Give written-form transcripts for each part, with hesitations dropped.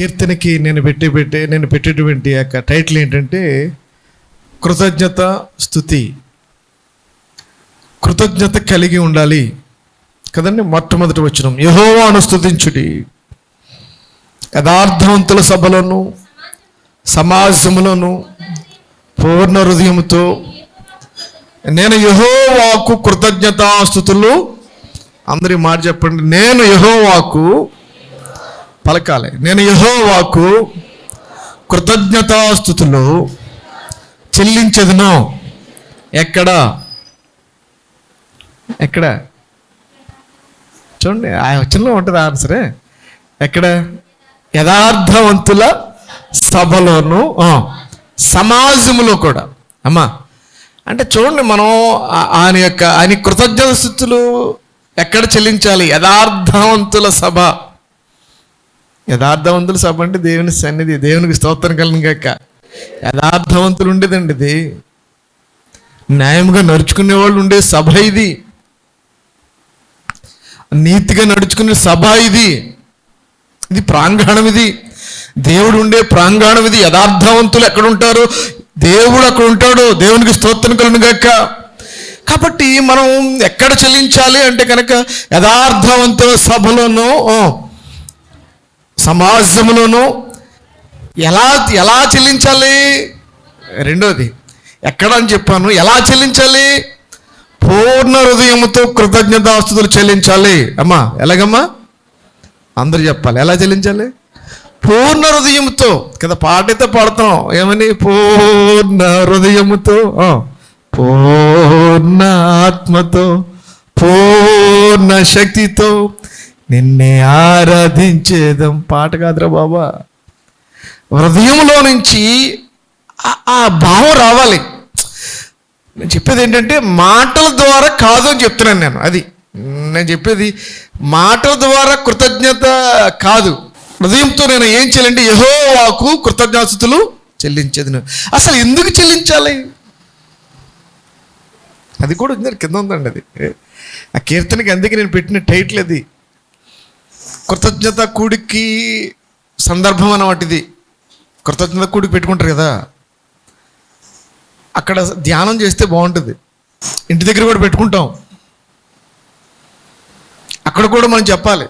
కీర్తనకి నేను పెట్టేటువంటి యొక్క టైటిల్ ఏంటంటే కృతజ్ఞత స్తుతి. కృతజ్ఞత కలిగి ఉండాలి కదండి. మొట్టమొదటి వచనం, యెహోవాను స్తుతించుడి యథార్థవంతుల సభలోను సమాజములోను పూర్ణ హృదయముతో. నేను యెహోవాకు కృతజ్ఞతాస్తుతులు. అందరి మాట చెప్పండి, నేను యెహోవాకు పలకాలి. నేను యెహోవాకు కృతజ్ఞతాస్తుతులు చెల్లించదును. ఎక్కడ చూడండి, ఆ వచనంలో ఉంటుంది ఆన్సరే. ఎక్కడ? యథార్థవంతుల సభలోను సమాజములో కూడా. అమ్మా అంటే చూడండి, మనం ఆయన కృతజ్ఞత స్తుతులు ఎక్కడ చెల్లించాలి? యథార్థవంతుల సభ. యథార్థవంతుల సభ అంటే దేవుని సన్నిధి, దేవునికి స్తోత్రం కలిగిన గాక. యథార్థవంతులు ఉండేదండి ఇది. న్యాయంగా నడుచుకునే వాళ్ళు ఉండే సభ ఇది. నీతిగా నడుచుకునే సభ ఇది. ఇది ప్రాంగణం, ఇది దేవుడు ఉండే ప్రాంగణం ఇది. యథార్థవంతులు ఎక్కడ ఉంటారు? దేవుడు అక్కడ ఉంటాడు. దేవునికి స్తోత్రం కలుగును గాక. కాబట్టి మనం ఎక్కడ చెల్లించాలి అంటే కనుక యథార్థవంతుల సభలోనూ సమాజంలోనూ. ఎలా చెల్లించాలి? రెండోది ఎక్కడ అని చెప్పాను, ఎలా చెల్లించాలి? పూర్ణ హృదయముతో కృతజ్ఞతాస్తుతులు చెల్లించాలి. అమ్మా ఎలాగమ్మా? అందరూ చెప్పాలి. ఎలా చెల్లించాలి? పూర్ణ హృదయముతో కదా. పాటైతే పాడుతున్నాం ఏమని? పూర్ణ హృదయముతో, పూర్ణ ఆత్మతో, పూర్ణ శక్తితో నిన్నే ఆరాధించేదం. పాట కాదురా బాబా, హృదయంలో నుంచి ఆ భావం రావాలి. నేను చెప్పేది ఏంటంటే మాటల ద్వారా కాదు అని చెప్తున్నాను నేను. అది నేను చెప్పేది, మాటల ద్వారా కృతజ్ఞత కాదు. హృదయంతో నేను ఏం చేయాలంటే యెహోవాకు కృతజ్ఞతాస్తుతులు చెల్లించేది. అసలు ఎందుకు చెల్లించాలి? అది కూడా ఉంది, కింద ఉందండి అది. ఆ కీర్తనకి అందుకే నేను పెట్టిన టైటిల్ అది. కృతజ్ఞత కూడికి సందర్భం అన్నమాట ఇది. కృతజ్ఞత కూడికి పెట్టుకుంటారు కదా, అక్కడ ధ్యానం చేస్తే బాగుంటుంది. ఇంటి దగ్గర కూడా పెట్టుకుంటాం, అక్కడ కూడా మనం చెప్పాలి,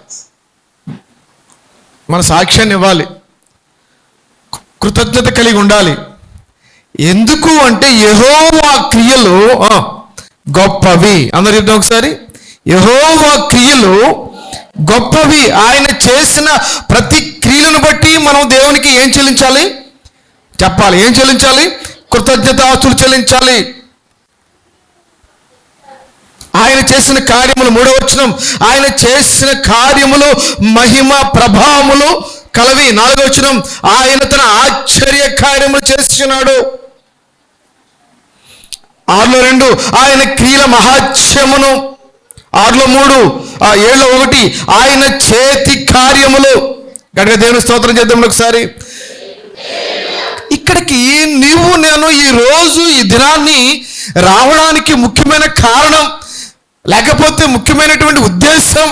మన సాక్ష్యాన్ని ఇవ్వాలి, కృతజ్ఞత కలిగి ఉండాలి. ఎందుకు అంటే యెహోవా క్రియలు గొప్పవి. అందరు చెప్తాం ఒకసారి, యెహోవా క్రియలు గొప్పవి. ఆయన చేసిన ప్రతి క్రియలను బట్టి మనం దేవునికి ఏం చెల్లించాలి? చెప్పాలి. ఏం చెల్లించాలి? కృతజ్ఞతాస్తుతులు చెల్లించాలి. ఆయన చేసిన కార్యములు, 3వ వచనం, ఆయన చేసిన కార్యములు మహిమ ప్రభావములు కలవి. 4వ వచనం, ఆయన తన ఆశ్చర్య కార్యములు చేస్తున్నాడు. 6లో 2 ఆయన క్రియల మహాత్మ్యమును. 6లో 3, 7లో 1 ఆయన చేతి కార్యములు. గట్టిగా దేవుని స్తోత్రం చేద్దాం ఒకసారి. ఇక్కడికి నీవు నేను ఈ రోజు ఈ దినాన్ని రావడానికి ముఖ్యమైన కారణం, లేకపోతే ముఖ్యమైనటువంటి ఉద్దేశం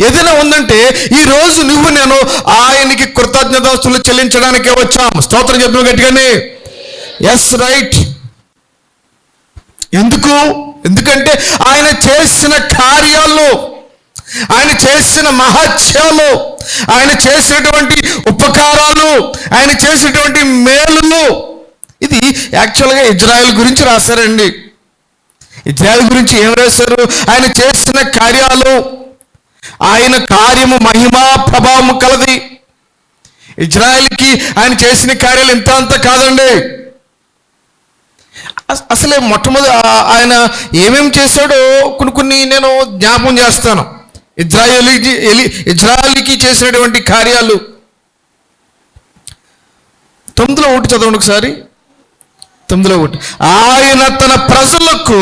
ఏదైనా ఉందంటే, ఈ రోజు నువ్వు నేను ఆయనకి కృతజ్ఞతాస్తుతులు చెల్లించడానికే వచ్చాం. స్తోత్రం చెప్తాం గట్టిగానే. Yes, right. ఎందుకంటే ఆయన చేసిన కార్యాలు, ఆయన చేసిన మహత్యాలు, ఆయన చేసినటువంటి ఉపకారాలు, ఆయన చేసినటువంటి మేలులు. ఇది యాక్చువల్గా ఇజ్రాయెల్ గురించి రాశారండి. ఇజ్రాయెల్ గురించి ఏం రాశారు? ఆయన చేసిన కార్యాలు, ఆయన కార్యము మహిమా ప్రభావము కలది. ఇజ్రాయెల్కి ఆయన చేసిన కార్యాలు ఇంత అంత కాదండి. అసలే మొట్టమొదటి ఆయన ఏమేమి చేశాడో కొన్ని నేను జ్ఞాపకం చేస్తాను. ఇజ్రాయెల్కి చేసినటువంటి కార్యాలు 9లో 1 చదవండి ఒకసారి. 9లో 1, ఆయన తన ప్రజలకు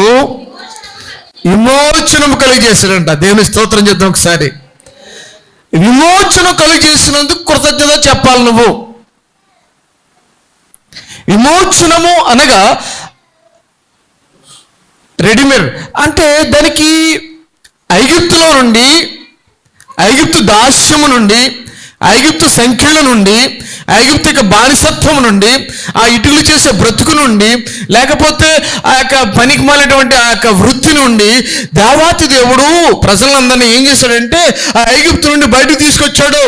విమోచనం కలిగజేశాడంట. దేవుని స్తోత్రం చేద్దాం ఒకసారి. విమోచనం కలిగజేసినందుకు కృతజ్ఞత చెప్పాలి నువ్వు. విమోచనము అనగా రెడీమేడ్ అంటే దానికి ఐగుప్తులో నుండి, ఐగుప్తు దాస్యము నుండి, ఐగుప్తు సంఖ్యల నుండి ఐగుప్తిక బానిసత్వం నుండి, ఆ ఇటుకలు చేసే బ్రతుకు నుండి, లేకపోతే ఆ యొక్క పనికి మాలినటువంటి ఆ యొక్క వృత్తి నుండి దేవాతి దేవుడు ప్రజలందరినీ ఏం చేశాడంటే ఆ ఐగుప్తు నుండి బయటకు తీసుకొచ్చాడు.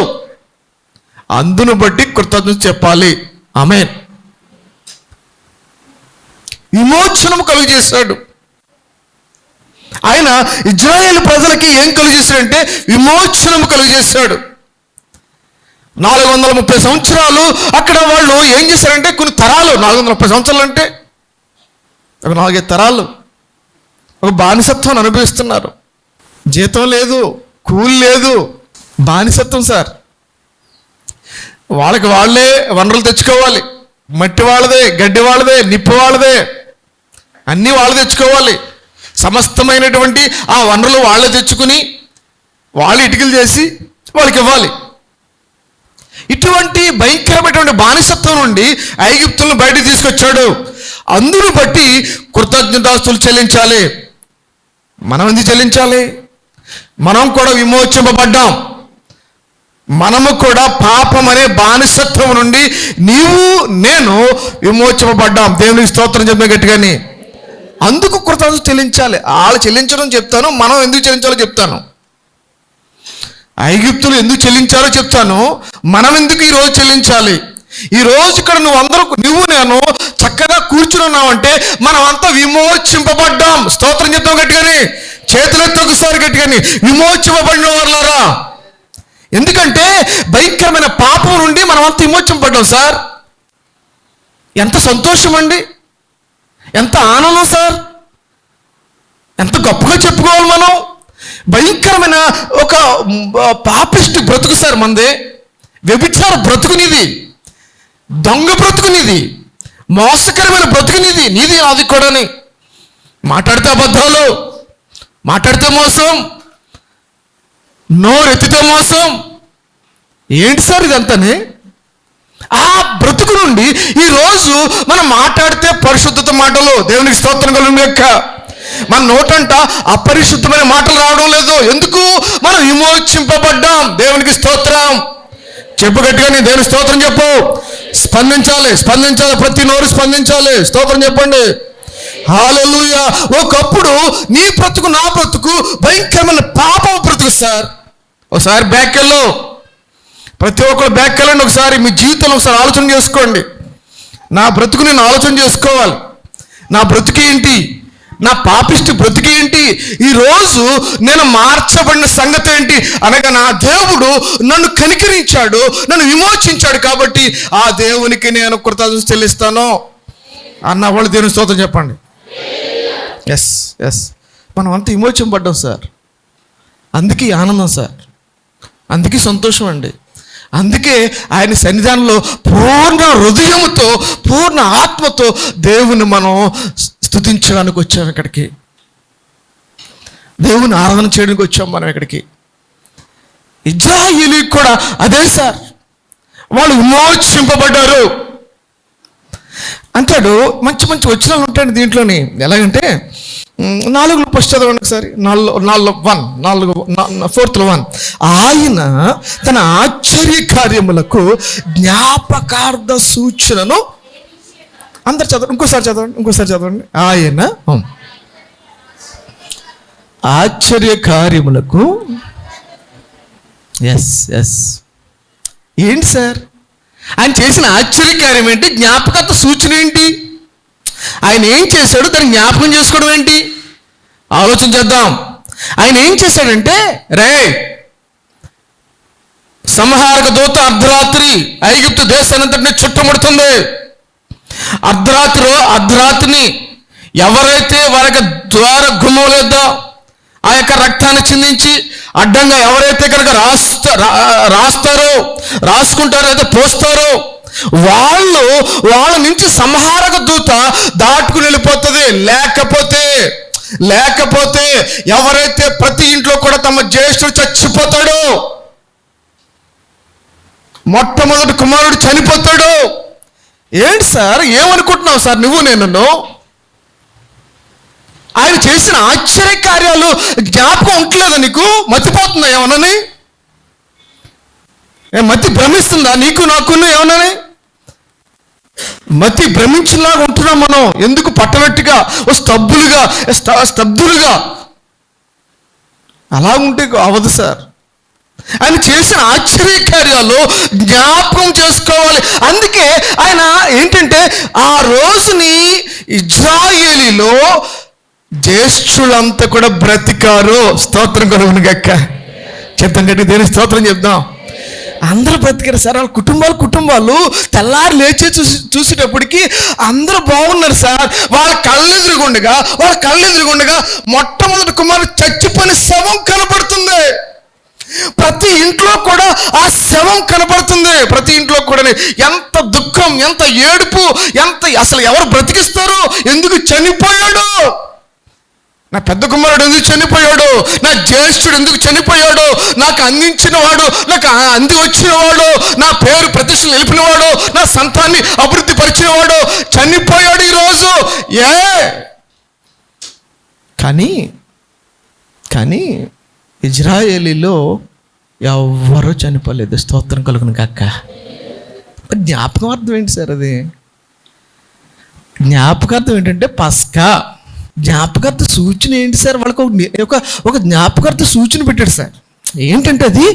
అందును బట్టి కృతజ్ఞత చెప్పాలి. ఆమేన్. విమోచనం కలుగు చేశాడు ఆయన. ఇజ్రాయేల్ ప్రజలకి ఏం కలుగు చేశాడంటే విమోచనం కలుగు చేశాడు. 430 సంవత్సరాలు అక్కడ వాళ్ళు ఏం చేశారంటే కొన్ని తరాలు, 430 సంవత్సరాలు అంటే ఒక 4-5 తరాలు ఒక బానిసత్వం అనుభవిస్తున్నారు. జీతం లేదు, కూలి లేదు, బానిసత్వం సార్. వాళ్ళకి వాళ్ళే వనరులు తెచ్చుకోవాలి. మట్టి వాళ్ళదే, గడ్డి వాళ్ళదే, నిప్పు వాళ్ళదే, అన్నీ వాళ్ళు తెచ్చుకోవాలి. సమస్తమైనటువంటి ఆ వనరులు వాళ్ళే తెచ్చుకుని వాళ్ళు ఇటుకలు చేసి వాళ్ళకి ఇవ్వాలి. ఇటువంటి భయంకరమైనటువంటి బానిసత్వం నుండి ఐగుప్తులను బయటకు తీసుకొచ్చాడు. అందును బట్టి కృతజ్ఞతాస్తులు చెల్లించాలి. మనం ఎందుకు చెల్లించాలి? మనం కూడా విమోచింపబడ్డాం. మనము కూడా పాపం అనే బానిసత్వం నుండి నీవు నేను విమోచింపబడ్డాం. దేవునికి స్తోత్రం చెప్పిన గట్టిగాని. అందుకు కృతజ్ఞత చెల్లించాలి. వాళ్ళు చెల్లించడం చెప్తాను, మనం ఎందుకు చెల్లించాలో చెప్తాను. ఐగుప్తులు ఎందుకు చెల్లించాలో చెప్తాను, మనం ఎందుకు ఈరోజు చెల్లించాలి. ఈరోజు ఇక్కడ నువ్వు నేను చక్కగా కూర్చుని ఉన్నావంటే మనం అంతా విమోచింపబడ్డాం. స్తోత్రం చెప్తాం గట్టిగాని. చేతులెత్తి ఒకసారి గట్టిగాని. విమోచింపబడిన వాళ్ళారా. ఎందుకంటే భయంకరమైన పాపం నుండి మనం అంతా విమోచింపబడ్డాం సార్. ఎంత సంతోషం అండి, ఎంత ఆనందం సార్, ఎంత గొప్పగా చెప్పుకోవాలి మనం. భయంకరమైన ఒక పాపిష్టి బ్రతుకు సార్ మనది. వ్యభిచార బ్రతుకునిది, దొంగ బ్రతుకునిది, మోసకరమైన బ్రతుకునిది, నీది నాది కూడాని. మాట్లాడితే అబద్ధాలు, మాట్లాడితే మోసం, నోరెత్తితే మోసం. ఏంటి సార్ ఇదంతానే? ఆ బ్రతుకు నుండి ఈరోజు మనం మాట్లాడితే పరిశుద్ధత మాటలు, దేవునికి స్తోత్రం కలుగును గాక. మన నోటంట అపరిశుద్ధమైన మాటలు రావడం లేదు. ఎందుకు? మనం విమోచింపబడ్డాం. దేవునికి స్తోత్రం చెప్పు గట్టిగా. దేవునికి స్తోత్రం చెప్పు. స్పందించాలి, స్పందించాలి, ప్రతి నోరు స్పందించాలి. స్తోత్రం చెప్పండి. హల్లెలూయా. ఒకప్పుడు నీ బ్రతుకు నా బ్రతుకు భయంకరమైన పాపం బ్రతుకు సార్. ఒకసారి బ్యాక్ వెళ్ళు, ప్రతి ఒక్కరు బ్యాక్ వెళ్ళండి. ఒకసారి మీ జీవితంలో ఒకసారి ఆలోచన చేసుకోండి. నా బ్రతుకు నేను ఆలోచన చేసుకోవాలి. నా బ్రతుకు ఏంటి, నా పాపిష్టి బ్రతుకు ఏంటి, ఈరోజు నేను మార్చబడిన సంగతి ఏంటి అనగా నా దేవుడు నన్ను కనికరించాడు, నన్ను విమోచించాడు. కాబట్టి ఆ దేవునికి నేను కృతజ్ఞత చెల్లిస్తాను అన్న వాళ్ళు దేవుని స్తోత్రం చెప్పండి. ఎస్ ఎస్, మనం అంతా విమోచింపబడ్డాం సార్. అందుకే ఆనందం సార్, అందుకే సంతోషం అండి. అందుకే ఆయన సన్నిధానంలో పూర్ణ హృదయముతో, పూర్ణ ఆత్మతో దేవుని మనం స్తుతించడానికి వచ్చాం. ఇక్కడికి దేవుని ఆరాధన చేయడానికి వచ్చాం మనం ఇక్కడికి. ఇజ్రాయేలీకి కూడా అదే సార్, వాళ్ళు విమోచింపబడ్డారు అంటాడు. మంచి మంచి వచనాలు ఉంటాయండి దీంట్లోని. ఎలాగంటే 4 ఫస్ట్ చదవండి ఒకసారి. 4:1 ఆయన తన ఆశ్చర్య కార్యములకు జ్ఞాపకార్థ సూచనను, అందరు చదవండి, ఇంకోసారి చదవండి. ఆయన ఆశ్చర్య కార్యములకు, ఎస్ ఎస్, ఏంటి సార్ ఆయన చేసిన ఆశ్చర్య కార్యం ఏంటి, జ్ఞాపకార్థ సూచన ఏంటి, ఆయన ఏం చేశాడు, దాన్ని జ్ఞాపకం చేసుకోవడం ఏంటి, ఆలోచన చేద్దాం. ఆయన ఏం చేశాడంటే, రే సంహారక దూత అర్ధరాత్రి ఐగుప్తు దేశానంతటిని చుట్టుముడుతుంది. అర్ధరాత్రిని ఎవరైతే వారికి ద్వార గుమ్మం లేదో ఆ యొక్క రక్తాన్ని చిందించి అడ్డంగా ఎవరైతే కనుక రాసుకుంటారో అయితే పోస్తారో వాళ్ళ నుంచి సంహారక దూత దాటుకుని వెళ్ళిపోతుంది. లేకపోతే ఎవరైతే ప్రతి ఇంట్లో కూడా తమ జ్యేష్ఠుడు చచ్చిపోతాడో, మొట్టమొదటి కుమారుడు చనిపోతాడు. ఏంటి సార్, ఏమనుకుంటున్నావు సార్ నువ్వు నేను? ఆయన చేసిన ఆశ్చర్య కార్యాలు జ్ఞాపకం ఉంటలేదా నీకు? మతిపోతుందా ఏమనని? మతి భ్రమిస్తుందా నీకు నాకు ఏమనని? మతి భ్రమించేలాగా ఉంటున్నాం మనం. ఎందుకు పట్టనట్టుగా స్తబ్దులుగా అలా ఉంటే అవదు సార్. ఆయన చేసిన ఆశ్చర్య కార్యాలు జ్ఞాపకం చేసుకోవాలి. అందుకే ఆయన ఏంటంటే ఆ రోజుని ఇజ్రాయేలీలో జ్యేష్ఠులంతా కూడా బ్రతికారు. స్తోత్రం కలుగును గాక. చెప్తాం గట్టి దేని స్తోత్రం చెప్దాం. అందరూ బ్రతికారు సార్. వాళ్ళ కుటుంబాలు తెల్లారి లేచి చూసేటప్పటికి అందరూ బాగున్నారు సార్. వాళ్ళ కళ్ళెదురుగుండగా మొట్టమొదటి కుమారుడు చచ్చిపోయిన శవం కనపడుతుంది. ప్రతి ఇంట్లో కూడా ఆ శవం కనపడుతుంది. ప్రతి ఇంట్లో కూడా ఎంత దుఃఖం, ఎంత ఏడుపు, అసలు ఎవరు బ్రతికిస్తారు? ఎందుకు చనిపోయాడు? నా పెద్ద కుమారుడు ఎందుకు చనిపోయాడు? నా జ్యేష్ఠుడు ఎందుకు చనిపోయాడు? నాకు అందించిన వాడు, నాకు అంది వచ్చిన వాడు, నా పేరు ప్రతిష్టలు నిలిపినవాడు, నా సంతాన్ని అభివృద్ధి పరిచిన వాడు చనిపోయాడు ఈరోజు. కానీ ఇజ్రాయేలీలో ఎవ్వరూ చనిపోలేదు. స్తోత్రం కలుగును గాక. జ్ఞాపకార్థం ఏంటి సార్? అది జ్ఞాపకార్థం ఏంటంటే పస్కా. జ్ఞాపకార్థ సూచన ఏంటి సార్? వాళ్ళకు ఒక జ్ఞాపకార్థ సూచన పెట్టాడు సార్. ఏంటంటే అది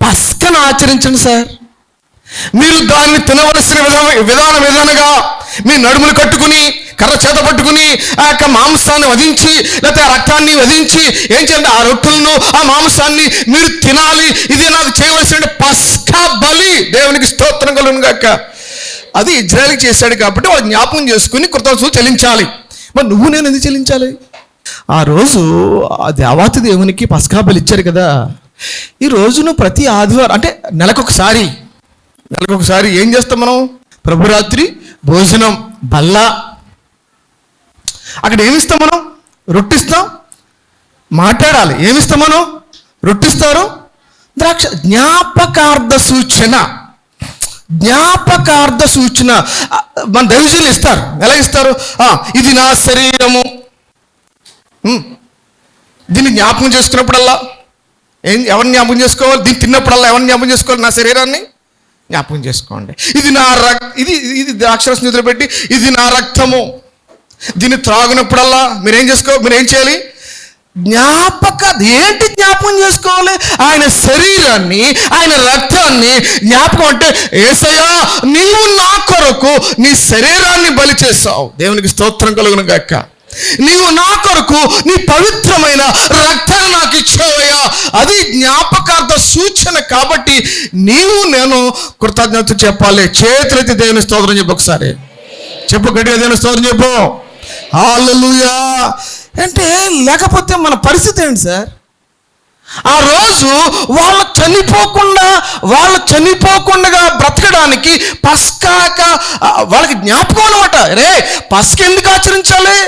పస్కను ఆచరించండి సార్. మీరు దాన్ని తినవలసిన విధానంగా మీ నడుములు కట్టుకుని, కర్ర చేత పట్టుకుని ఆ యొక్క మాంసాన్ని వధించి, లేకపోతే ఆ రక్తాన్ని వధించి ఏం చేయాలి? ఆ రొట్టెలను, ఆ మాంసాన్ని మీరు తినాలి. ఇదే నాకు చేయవలసిన పస్కా బలి. దేవునికి స్తోత్రం కలుగును గాక. అది ఇజ్రాయేలుకి చేశాడు కాబట్టి వాళ్ళు జ్ఞాపకం చేసుకుని కృతజ్ఞతలు చెల్లించాలి. మరి నువ్వు నేను ఎందుకు చెల్లించాలి? ఆ రోజు ఆ దేవాతి దేవునికి పస్కా బలి ఇచ్చారు కదా. ఈ రోజును ప్రతి ఆదివారం అంటే నెలకొకసారి ఏం చేస్తాం మనం? ప్రభురాత్రి భోజనం బల్ల. అక్కడ ఏమిస్తాం మనం? రొట్టిస్తాం. మాట్లాడాలి. ఏమిస్తాం మనం? రొట్టిస్తారు, ద్రాక్ష. జ్ఞాపకార్థ సూచన మన దైవజనులు ఇస్తారు. ఎలా ఇస్తారు? ఇది నా శరీరము. దీన్ని జ్ఞాపకం చేసుకున్నప్పుడల్లా ఎవరిని జ్ఞాపకం చేసుకోవాలి? దీన్ని తిన్నప్పుడల్లా ఎవరిని జ్ఞాపకం చేసుకోవాలి? నా శరీరాన్ని జ్ఞాపకం చేసుకోండి. ఇది ద్రాక్షరసం నిద్ర పెట్టి ఇది నా రక్తము. దీన్ని త్రాగినప్పుడల్లా మీరేం చేయాలి? ఏంటి జ్ఞాపకం చేసుకోవాలి? ఆయన శరీరాన్ని, ఆయన రక్తాన్ని జ్ఞాపకం. అంటే యేసయ్యా, నీవు నా కొరకు నీ శరీరాన్ని బలి చేసావు. దేవునికి స్తోత్రం కలుగును గాక. నీవు నా కొరకు నీ పవిత్రమైన రక్తాన్ని నాకు ఇచ్చావయ్యా. అది జ్ఞాపకార్థ సూచన. కాబట్టి నీవు నేను కృతజ్ఞత చెప్పాలి. చేతులెత్తి దేవుని స్తోత్రం చెప్పు. ఒకసారి చెప్పు గట్టిగా, దేవుని స్తోత్రం చెప్పు. హల్లెలూయా. అంటే లేకపోతే మన పరిస్థితి ఏంటి సార్? ఆ రోజు వాళ్ళు చనిపోకుండా బ్రతకడానికి పస్కాక వాళ్ళకి జ్ఞాపకం అనమాట. పస్క ఎందుకు ఆచరించాలి?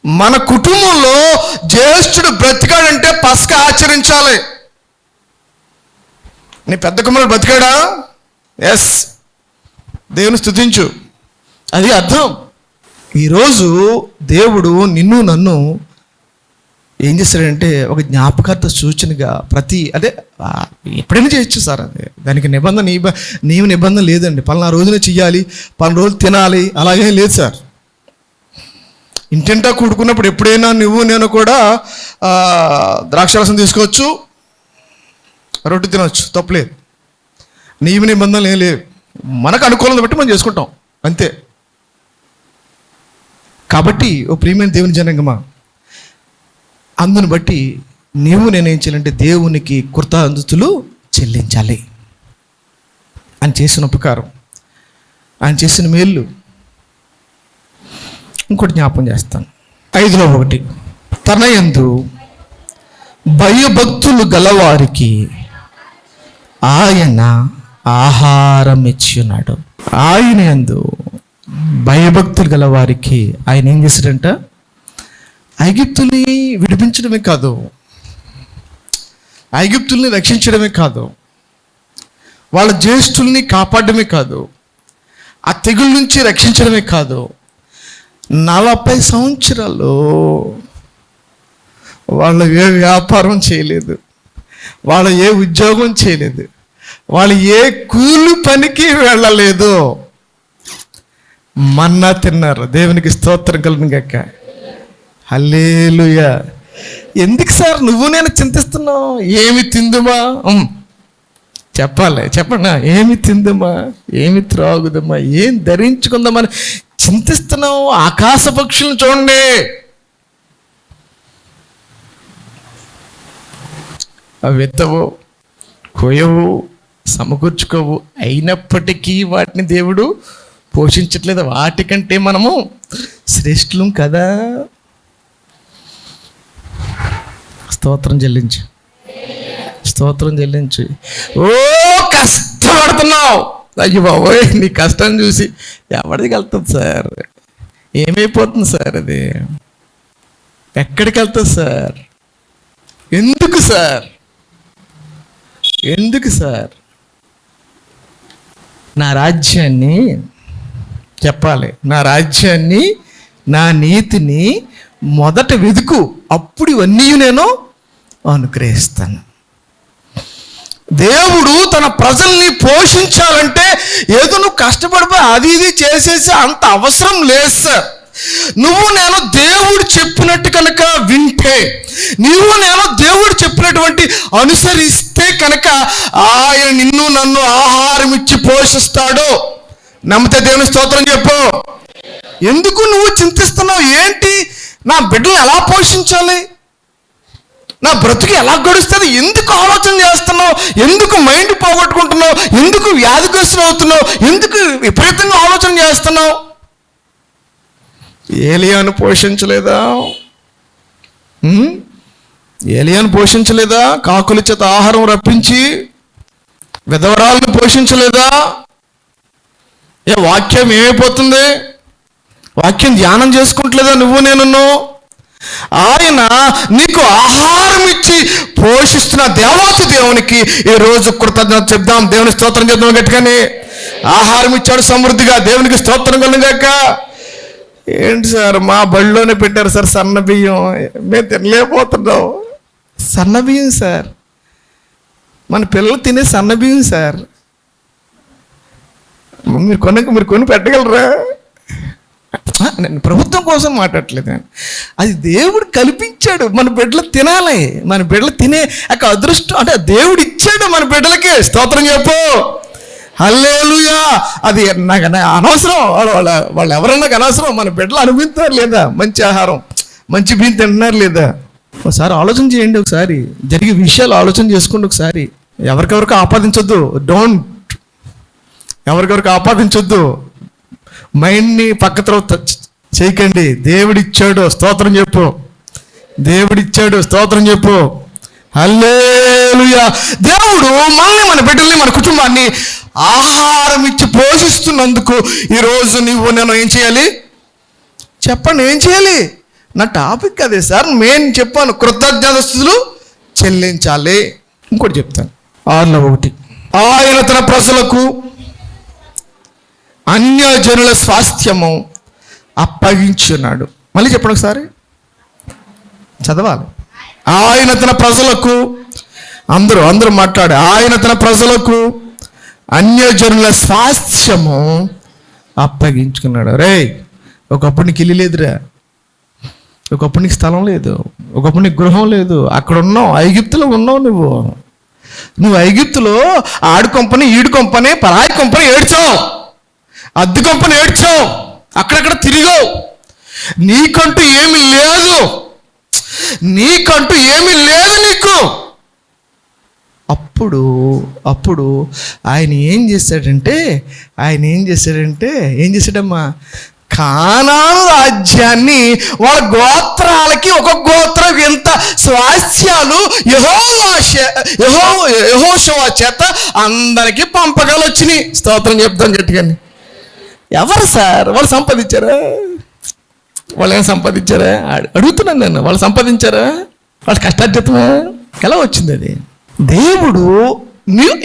మన కుటుంబంలో జ్యేష్ఠుడు బ్రతికాడంటే పస్క ఆచరించాలి. నీ పెద్ద కుమారుడు బ్రతికాడా? ఎస్, దేవుని స్తుతించు. అది అర్థం. ఈరోజు దేవుడు నిన్ను నన్ను ఏం చేస్తాడంటే ఒక జ్ఞాపకార్థ సూచనగా అదే ఎప్పుడైనా చేయొచ్చు సార్. అదే దానికి నిబంధన లేదండి. పలానా రోజునే చెయ్యాలి, పలానా రోజులు తినాలి, అలాగే లేదు సార్. ఇంటింటా కూడుకున్నప్పుడు ఎప్పుడైనా నువ్వు నేను కూడా ద్రాక్షరసం తీసుకోవచ్చు, రొట్టె తినవచ్చు, తప్పులేదు. నిబంధనలు ఏం లేవు. మనకు అనుకూలం బట్టి మనం చేసుకుంటాం అంతే. కాబట్టి ఓ ప్రియమైన దేవుని జనాంగమా, అందుని బట్టి నేనేం చేయాలంటే దేవునికి కృతజ్ఞతలు చెల్లించాలి. ఆయన చేసిన ఉపకారం, ఆయన చేసిన మేళ్ళు. ఇంకోటి జ్ఞాపకం చేస్తాను. 5లో 1, తన యందు భయభక్తులు గలవారికి ఆయన ఆహారం ఇచ్చున్నాడు. ఆయన యందు భయభక్తులు గల వారికి ఆయన ఏం చేశాడంట? ఐగుప్తుల్ని విడిపించడమే కాదు, ఐగుప్తుల్ని రక్షించడమే కాదు, వాళ్ళ జ్యేష్ఠుల్ని కాపాడమే కాదు, ఆ తెగుళ్ళ నుంచి రక్షించడమే కాదు, 40 సంవత్సరాలు వాళ్ళు ఏ వ్యాపారం చేయలేదు, వాళ్ళు ఏ ఉద్యోగం చేయలేదు, వాళ్ళు ఏ కూలి పనికి వెళ్ళలేదు. మన్నా తిన్నారు. దేవునికి స్తోత్రం కలుగును గాక. హల్లెలూయా. ఎందుకు సార్ నువ్వు నేను చింతిస్తున్నావు? ఏమి తిందుమా? చెప్పాలి, చెప్పండి. ఏమి తిందుమా, ఏమి త్రాగుదమా, ఏం ధరించుకుందామని చింతిస్తున్నావు. ఆకాశ పక్షులను చూడండి, అవి ఎత్తవు, కోయవు, సమకూర్చుకోవు, అయినప్పటికీ వాటిని దేవుడు పోషించట్లేదు. వాటికంటే మనము శ్రేష్ఠులం కదా. స్తోత్రం చెల్లించు, స్తోత్రం చెల్లించు. ఓ కష్టపడుతున్నావు, అయ్యో బాబోయ్, నీ కష్టం చూసి ఎవరికి వెళ్తుంది సార్? ఏమైపోతుంది సార్? అది ఎక్కడికి వెళ్తుంది సార్? ఎందుకు సార్? ఎందుకు సార్? నా రాజ్యాన్ని చెప్పాలి, నా రాజ్యాన్ని, నా నీతిని మొదట వెతుకు, అప్పుడు ఇవన్నీ నేను అనుగ్రహిస్తాను. దేవుడు తన ప్రజల్ని పోషించాలంటే ఏదో నువ్వు కష్టపడిపోయి అది ఇది చేసేసి అంత అవసరం లేదు సార్. నువ్వు నేను దేవుడు చెప్పినట్టు కనుక వింటే, నువ్వు నేను దేవుడు చెప్పినటువంటి అనుసరిస్తే కనుక ఆయన నిన్ను నన్ను ఆహారం ఇచ్చి పోషిస్తాడు. నమ్మితే దేవుని స్తోత్రం చెప్పు. ఎందుకు నువ్వు చింతిస్తున్నావు? ఏంటి, నా బిడ్డలు ఎలా పోషించాలి, నా బ్రతుకు ఎలా గడుస్తుంది, ఎందుకు ఆలోచన చేస్తున్నావు? ఎందుకు మైండ్ పోగొట్టుకుంటున్నావు? ఎందుకు వ్యాధిగ్రస్తులు అవుతున్నావు? ఎందుకు విపరీతంగా ఆలోచన చేస్తున్నావు? ఏలియాను పోషించలేదా? ఏలియాను పోషించలేదా? కాకుల చేత ఆహారం రప్పించి విధవరాలను పోషించలేదా? వాక్యం ఏమైపోతుంది? వాక్యం ధ్యానం చేసుకుంటలేదా నువ్వు నేను? ఆయన నీకు ఆహారం ఇచ్చి పోషిస్తున్న దేవాతి దేవునికి ఈరోజు కృతజ్ఞత చెప్దాం. దేవుని స్తోత్రం చేద్దాం గట్టిగానే. ఆహారం ఇచ్చాడు సమృద్ధిగా, దేవునికి స్తోత్రం కలుగాక. ఏంటి సార్, మా బడిలోనే పెట్టారు సార్ సన్న బియ్యం, మేము తినలేకపోతున్నాం. సన్న బియ్యం సార్, మన పిల్లలు తినే సన్న బియ్యం సార్. మీరు కొని పెట్టగలరా? నేను ప్రభుత్వం కోసం మాట్లాడట్లేదు, అది దేవుడు కల్పించాడు. మన బిడ్డలు తినాలి, మన బిడ్డలు తినే అదృష్టం అంటే దేవుడు ఇచ్చాడు మన బిడ్డలకి. స్తోత్రం చెప్పు. హల్లెలూయా. అది నాకు అనవసరం, వాళ్ళు ఎవరన్నా నాకు అనవసరం. మన బిడ్డలు అనుభవిస్తున్నారు లేదా మంచి ఆహారం, మంచి బియ్యం తింటున్నారు లేదా? ఒకసారి ఆలోచన చేయండి, ఒకసారి జరిగే విషయాలు ఆలోచన చేసుకోండి ఒకసారి. ఎవరికెవరికి ఆపాదించొద్దు, ఎవరికెవరికి ఆపాదించొద్దు, మైండ్ని పక్కతో చేయకండి. దేవుడిచ్చాడు, స్తోత్రం చెప్పు. దేవుడిచ్చాడు, స్తోత్రం చెప్పు. హల్లెలూయా. దేవుడు మనల్ని, మన బిడ్డల్ని, మన కుటుంబాన్ని ఆహారం ఇచ్చి పోషిస్తున్నందుకు ఈరోజు నువ్వు నేను ఏం చేయాలి చెప్పండి? ఏం చేయాలి? నా టాపిక్ అదే సార్, నేను చెప్పాను కృతజ్ఞతాస్తుతులు చెల్లించాలి. ఇంకోటి చెప్తాను, 6:1. ఆయన తన ప్రజలకు అన్యజనుల స్వాస్థ్యము అప్పగించున్నాడు. మళ్ళీ చెప్పండి ఒకసారి, చదవాలి. ఆయన తన ప్రజలకు, అందరూ మాట్లాడు. ఆయన తన ప్రజలకు అన్యజనుల స్వాస్థ్యము అప్పగించుకున్నాడు. రే, ఒకప్పుడు నీకు ఇల్లు లేదురా, ఒకప్పుడు నీకు స్థలం లేదు, ఒకప్పుడు నీకు గృహం లేదు, అక్కడ ఉన్నావు, ఐగుప్తులో ఉన్నావు. నువ్వు ఐగుప్తులో ఆడు కొంపని, ఈడు కొంపని, పరాయి కొంపని ఏడ్చావు, అద్దె కొంపని ఏడ్చావు, అక్కడక్కడ తిరిగావు. నీకంటూ ఏమీ లేదు, నీకు. అప్పుడు ఆయన ఏం చేశాడమ్మా, కానాను రాజ్యాన్ని వాళ్ళ గోత్రాలకి ఒక గోత్రం ఎంత స్వాస్థ్యాలు యెహోషువ చేత అందరికి పంపకాలు వచ్చినాయి. స్తోత్రం చెప్తాను గట్టిగాని. ఎవరు సార్ వాళ్ళు సంపాదించారా? వాళ్ళు ఏం సంపాదించారా అడుగుతున్నాను నేను. వాళ్ళు సంపాదించారా? వాళ్ళ కష్టార్జితమా? ఎలా వచ్చింది అది? దేవుడు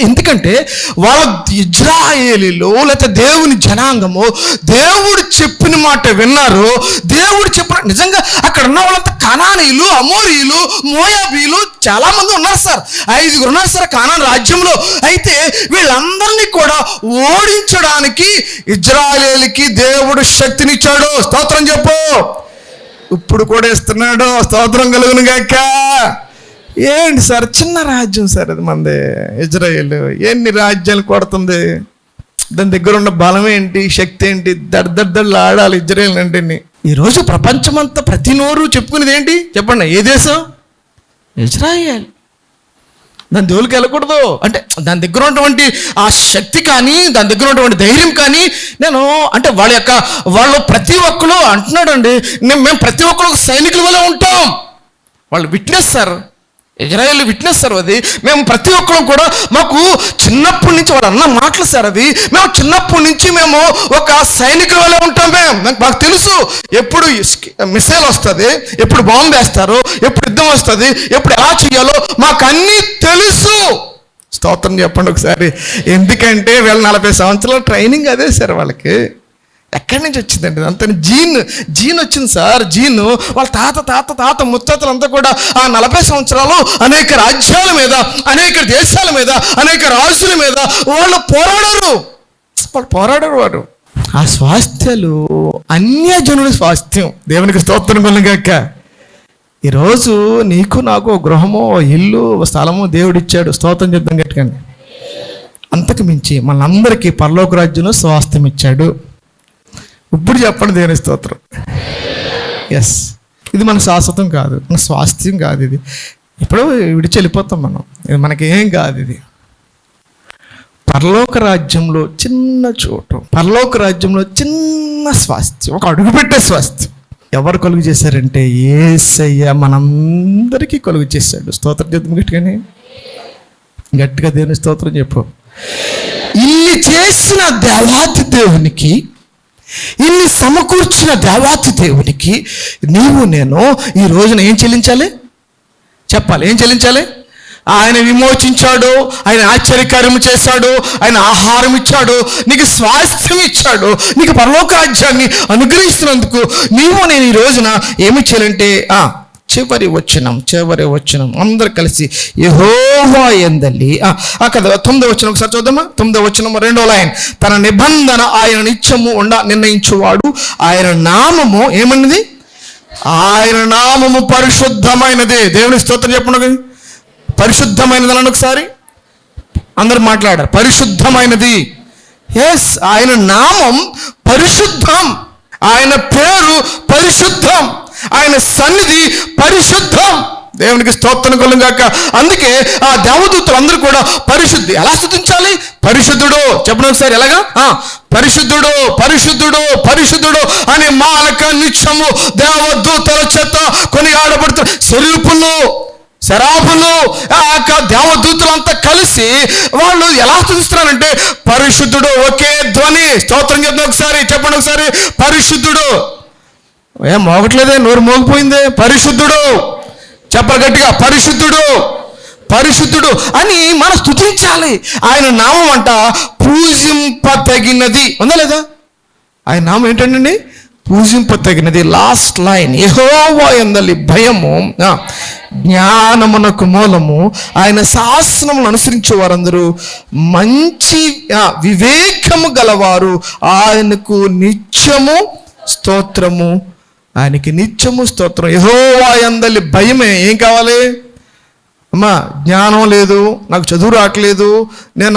ఎందుకంటే వాళ్ళ ఇజ్రాయేలీలు లేకపోతే దేవుని జనాంగము దేవుడు చెప్పిన మాట విన్నారు. దేవుడు చెప్పిన నిజంగా అక్కడ ఉన్న వాళ్ళంతా కనానీయులు, అమోరీయులు, మోయాబీలు చాలా మంది ఉన్నారు సార్. 5 ఉన్నారు సార్ కానాన్ రాజ్యంలో. అయితే వీళ్ళందరినీ కూడా ఓడించడానికి ఇజ్రాయేలీకి దేవుడు శక్తినిచ్చాడు. స్తోత్రం చెప్పు. ఇప్పుడు కూడా ఇస్తున్నాడు. స్తోత్రం కలుగును గాక. ఏంటి సార్, చిన్న రాజ్యం సార్ అది మంది ఇజ్రాయేల్. ఎన్ని రాజ్యాలు కొడుతుంది, దాని దగ్గర ఉన్న బలం ఏంటి, శక్తి ఏంటి, దడ్దడ్డలు ఆడాలి ఇజ్రాయేల్ అంటే. ఈరోజు ప్రపంచమంతా ప్రతి నోరు చెప్పుకునేది ఏంటి చెప్పండి? ఏ దేశం? ఇజ్రాయేల్. దాని దేవుడికి వెళ్ళకూడదు అంటే దాని దగ్గర ఉన్నటువంటి ఆ శక్తి కానీ, దాని దగ్గర ఉన్నటువంటి ధైర్యం కానీ, నేను అంటే వాళ్ళు ప్రతి ఒక్కరు అంటున్నాడండి, మేము ప్రతి ఒక్కరు సైనికుల వల్ల ఉంటాం. వాళ్ళు witness sir, Israel witness sir. అది మేము ప్రతి ఒక్కరు కూడా మాకు చిన్నప్పటి నుంచి వాడు అన్న మాటలు సార్. అది మేము చిన్నప్పటి నుంచి మేము ఒక సైనికుల వల్ల ఉంటాం. మాకు తెలుసు ఎప్పుడు మిసైల్ వస్తుంది, ఎప్పుడు బాంబు వేస్తారు, ఎప్పుడు యుద్ధం వస్తుంది, ఎప్పుడు ఎలా చేయాలో మాకు అన్నీ తెలుసు. స్తోత్రం చెప్పండి ఒకసారి. ఎందుకంటే వీళ్ళ 40 సంవత్సరాల ట్రైనింగ్ అదే సార్ వాళ్ళకి. ఎక్కడి నుంచి వచ్చిందండి అంత? జీన్ వచ్చింది సార్. జీను వాళ్ళ తాత ముత్తాతలంతా కూడా ఆ 40 సంవత్సరాలు అనేక రాజ్యాల మీద, అనేక దేశాల మీద, అనేక రాజుల మీద వాళ్ళు పోరాడారు. వారు ఆ స్వాస్థ్యాలు అన్యజనుల స్వాస్థ్యం. దేవునికి స్తోత్రం కలుగాక. ఈరోజు నీకు నాకు గృహమో, ఇల్లు, స్థలము దేవుడిచ్చాడు. స్తోత్రం చెప్తాం గట్టుకండి. అంతకు మించి మనందరికీ పరలోక రాజ్యంలో స్వాస్థ్యం ఇచ్చాడు. ఇప్పుడు చెప్పండి దేవుని స్తోత్రం. ఎస్, ఇది మన శాశ్వతం కాదు, మన స్వాస్థ్యం కాదు. ఇది ఇప్పుడు విడిచి వెళ్ళిపోతాం మనం. ఇది మనకేం కాదు. ఇది పరలోక రాజ్యంలో చిన్న చోటు, పరలోక రాజ్యంలో చిన్న స్వాస్థ్యం, ఒక అడుగు పెట్టే స్వాస్థ్యం. ఎవరు కలుగు చేశారంటే యేసయ్య మనందరికీ కలుగు చేశాడు. స్తోత్రం చేద్దాం గట్టిగా దేవుని స్తోత్రం చెప్పు. ఇన్ని చేసిన దేవాతి దేవునికి, ఇన్ని సమకూర్చిన దేవాతి దేవునికి నీవు నేను ఈ రోజున ఏం చెల్లించాలి చెప్పాలి? ఏం చెల్లించాలి? ఆయన విమోచించాడు, ఆయన ఆశ్చర్యకార్యము చేశాడు, ఆయన ఆహారం ఇచ్చాడు, నీకు స్వాస్థ్యం ఇచ్చాడు, నీకు పరలోక రాజ్యాన్ని అనుగ్రహిస్తున్నందుకు నీవు నేను ఈ రోజున ఏమి చేయాలంటే చివరి వచనం అందరు కలిసి యెహోవా యందలి కదా 9వ వచనం ఒకసారి చూద్దామా. 9వ వచనం 2వ లైన్. తన నిబంధన ఆయన నిత్యము నిర్ణయించువాడు, ఆయన నామము ఏమన్నది? ఆయన నామము పరిశుద్ధమైనది. దేవుని స్తోత్రం చెప్పండి. పరిశుద్ధమైనది అని ఒకసారి అందరు మాట్లాడారు. పరిశుద్ధమైనది. ఎస్, ఆయన నామం పరిశుద్ధం, ఆయన పేరు పరిశుద్ధం, ఆయన సన్నిధి పరిశుద్ధం. దేవునికి స్తోత్రం కలుగాక. అందుకే ఆ దేవదూతలు అందరూ కూడా పరిశుద్ధి ఎలా స్తుతించాలి? పరిశుద్ధుడు చెప్పండి ఒకసారి. ఎలాగా? పరిశుద్ధుడు పరిశుద్ధుడు పరిశుద్ధుడు అని మానక నిత్యము దేవదూతల చేత కొనియాడబడుతున్న శరాపులు దేవదూతలంతా కలిసి వాళ్ళు ఎలా స్తుతిస్తున్నారంటే పరిశుద్ధుడు. ఒకే ధ్వని. స్తోత్రం చెప్తాం ఒకసారి. చెప్పండి ఒకసారి. పరిశుద్ధుడు. ఏం మోగట్లేదే, నోరు మోగిపోయిందే. పరిశుద్ధుడు చెప్పరు గట్టిగా. పరిశుద్ధుడు అని మనం స్తుతించాలి. ఆయన నామం అంట పూజింపతగినది. ఉందా లేదా? ఆయన నామం ఏంటండి? పూజింపతగినది. Last line. యెహోవా యందలి భయము జ్ఞానమునకు మూలము, ఆయన శాసనములను అనుసరించే వారందరూ మంచి వివేకము గలవారు, ఆయనకు నిత్యము స్తోత్రము. ఆయనకి నిత్యము స్తోత్రం. యెహోవా యందలి భయమే. ఏం కావాలి? అమ్మా, జ్ఞానం లేదు, నాకు చదువు రావట్లేదు,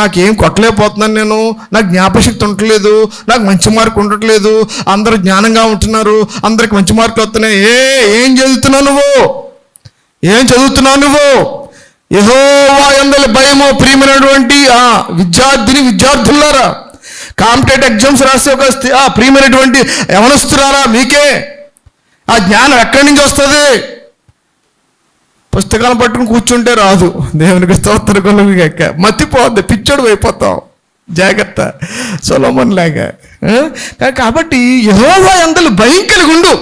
నాకు ఏం కొట్టలేకపోతున్నాను, నాకు జ్ఞాపశక్తి ఉండట్లేదు, నాకు మంచి మార్కు ఉండట్లేదు, అందరూ జ్ఞానంగా ఉంటున్నారు, అందరికి మంచి మార్కులు వస్తున్నాయి. ఏం చదువుతున్నావు నువ్వు? యెహోవా యందలి భయము. ప్రియమైనటువంటి విద్యార్థులారా, కాంపిటేటివ్ ఎగ్జామ్స్ రాసే ఒక ప్రియమైనటువంటి యవనస్తులారా, మీకే ఆ జ్ఞానం ఎక్కడి నుంచి వస్తుంది? పుస్తకాలు పట్టుకుని కూర్చుంటే రాదు. దేవునికి స్తోత్రం కలుగాక. మతిపోద్ది, పిచ్చోడు అయిపోతాం. జాగ్రత్త, సొలొమోన్ లాగా. కాబట్టి యెహోవా యందలి భయం కలిగి ఉండు.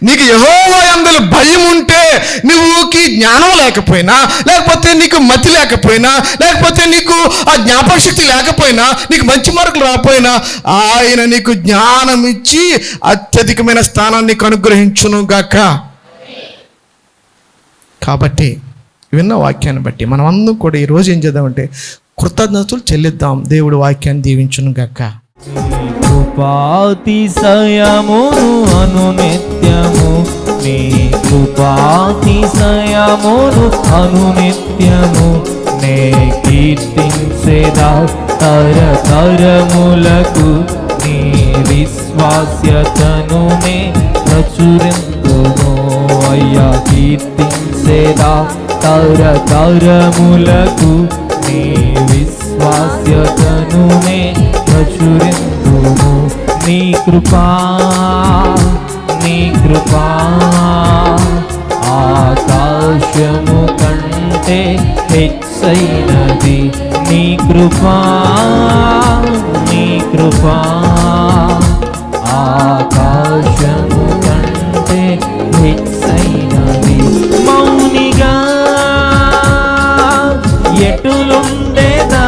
నీకు యెహోవా యందు భయం ఉంటే, నువ్వుకి జ్ఞానం లేకపోయినా, లేకపోతే నీకు మతి లేకపోయినా, లేకపోతే నీకు ఆ జ్ఞాపక శక్తి లేకపోయినా, నీకు మంచి మార్కులు రాకపోయినా, ఆయన నీకు జ్ఞానం ఇచ్చి అత్యధికమైన స్థానాన్ని అనుగ్రహించును గాక. కాబట్టి విన్న వాక్యాన్ని బట్టి మనం అందరం కూడా ఈరోజు ఏం చేద్దామంటే కృతజ్ఞతలు చెల్లిద్దాం. దేవుడు వాక్యాన్ని దీవించును గాక. కృపాతిశయమును అనునిత్యము, నీ కృపాతిశయమును అనునిత్యము నే కీర్తించెదా తరతరములకు, నీ విశ్వాస్యతను నే ప్రచురింతును. అయ్యా కీర్తించెదా తరతరములకు, నీ విశ్వాస్యతను నే ప్రచురింతును. నీ కృపా ఆకాశము కంటే హెచ్చైనది. నీ కృపా ఆకాశము కంటే హెచ్చైనది. మౌనిగా ఎటులుండేదా,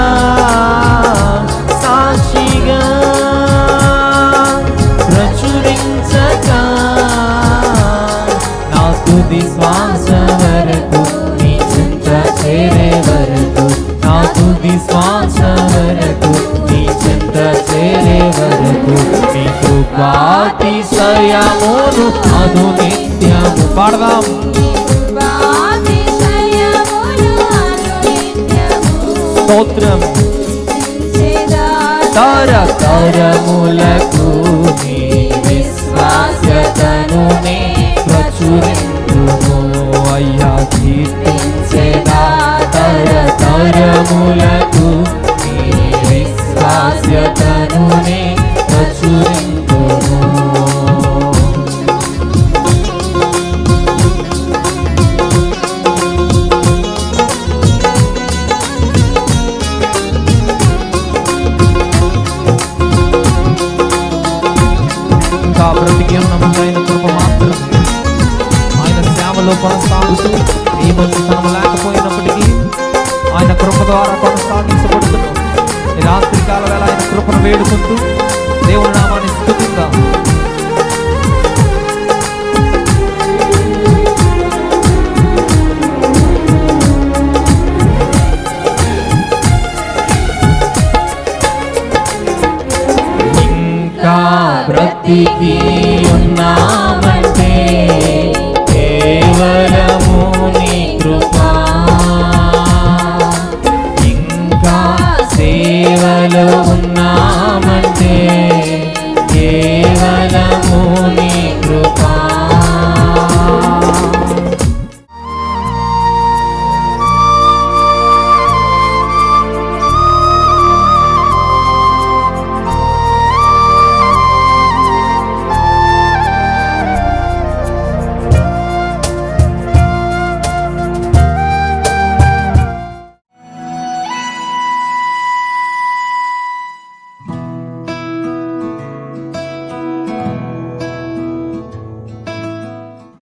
సాక్షిగా ప్రచురించక, నా తుది శ్వాస వరకు నీ చింత చేరే వరకు, నా తుది శ్వాస వరకు నీ చింత చేరే వరకు, నీ కృపాతిశయమును అనునిత్యము. పాడదాం. స్తోత్రం. తరతరములకు నీ విశ్వాస్యతను నే ప్రచురింతును. అయ్యా కీర్తించెదా తరతరములకు, నీ విశ్వాస్యతను నే ప్రచురింతును. బ్రతికి ఉన్నప్పుడు ఆయన కృప మాత్రం, ఆయన సేవలో కొనసాగుతూ ఈ మంచితనం లేకపోయినప్పటికీ ఆయన కృప ద్వారా కొనసాగించబడుతున్నాం. ఈ రాత్రి కాల వేళ ఆయన కృపను వేడుకుంటూ దేవుని నామాన్ని స్తుతిద్దాం. ఇంకా బ్రతికి